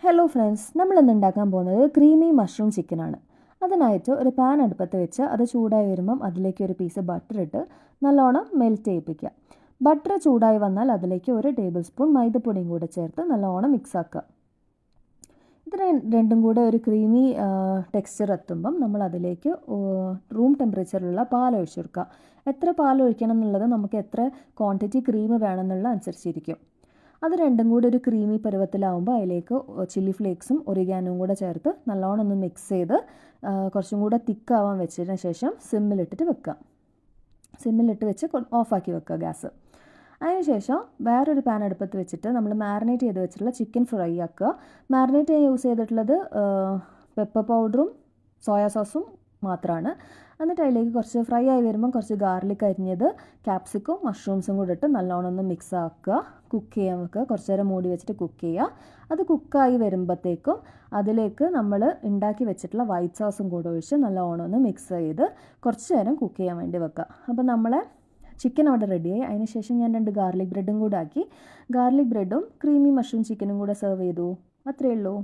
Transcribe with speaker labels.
Speaker 1: Hello friends, നമ്മളിന്ന് ഉണ്ടാക്കാൻ പോകുന്നത് ക്രീമി മഷ്റൂം ചിക്കനാണ്. അതിനായിട്ട് ഒരു പാൻ അടുപ്പത്ത് വെച്ച് അത് ചൂടായി വരുമ്പം അതിലേക്ക് ഒരു പീസ് ബട്ടർ ഇട്ട് നല്ലോണം മെൽറ്റ് ചെയ്യിപ്പിക്കുക. ബട്ടർ ചൂടായി വന്നാൽ അതിലേക്ക് 1 ടേബിൾ സ്പൂൺ മൈദപ്പൊടിയും കൂടെ ചേർത്ത് നല്ലോണം മിക്സ് ആക്കുക. ഇത് രണ്ടും കൂടെ ഒരു ക്രീമി ടെക്സ്ചർ എത്തുമ്പം നമ്മൾ അതിലേക്ക് റൂം ടെമ്പറേച്ചറിലുള്ള പാൽ ഒഴിച്ചു കൊടുക്കുക. എത്ര പാൽ ഒഴിക്കണം എന്നുള്ളത് നമുക്ക് എത്ര ക്വാണ്ടിറ്റി ക്രീം വേണമെന്നുള്ള അനുസരിച്ചിരിക്കും. അത് രണ്ടും കൂടി ഒരു ക്രീമി പരുവത്തിലാവുമ്പോൾ അതിലേക്ക് ചില്ലി ഫ്ലേക്സും ഒറിഗാനോയും കൂടെ ചേർത്ത് നല്ലോണം ഒന്ന് മിക്സ് ചെയ്ത് കുറച്ചും കൂടെ തിക്കാവാൻ വെച്ചതിന് ശേഷം സിമ്മിലിട്ടിട്ട് വെക്കുക. സിമ്മിലിട്ട് വെച്ച് ഓഫാക്കി വെക്കുക ഗ്യാസ്. അതിനുശേഷം വേറൊരു പാൻ അടുപ്പത്ത് വെച്ചിട്ട് നമ്മൾ മാരിനേറ്റ് ചെയ്ത് വെച്ചിട്ടുള്ള ചിക്കൻ ഫ്രൈ ആക്കുക. മാരിനേറ്റ് ചെയ്യാൻ യൂസ് ചെയ്തിട്ടുള്ളത് പെപ്പർ പൗഡറും സോയാ സോസും മാത്രമാണ്. എന്നിട്ട് അതിലേക്ക് കുറച്ച് ഫ്രൈ ആയി വരുമ്പം കുറച്ച് ഗാർലിക് അരിഞ്ഞത്, ക്യാപ്സിക്കും മഷ്റൂംസും കൂടെ ഇട്ട് നല്ലോണം ഒന്ന് മിക്സ് ആക്കുക. കുക്ക് ചെയ്യാൻ വെക്കുക. കുറച്ച് നേരം മൂടി വെച്ചിട്ട് കുക്ക് ചെയ്യുക. അത് കുക്കായി വരുമ്പോഴത്തേക്കും അതിലേക്ക് നമ്മൾ ഉണ്ടാക്കി വെച്ചിട്ടുള്ള വൈറ്റ് സോസും കൂടെ ഒഴിച്ച് നല്ലോണം ഒന്ന് മിക്സ് ചെയ്ത് കുറച്ച് നേരം കുക്ക് ചെയ്യാൻ വേണ്ടി വെക്കുക. അപ്പോൾ നമ്മളെ ചിക്കൻ അവിടെ റെഡിയായി. അതിന് ശേഷം ഞാൻ 2 ഗാർലിക് ബ്രെഡും കൂടെ ആക്കി ഗാർലിക് ബ്രെഡും ക്രീമി മഷ്റൂം ചിക്കനും കൂടെ സെർവ് ചെയ്തു. അത്രയേ ഉള്ളൂ.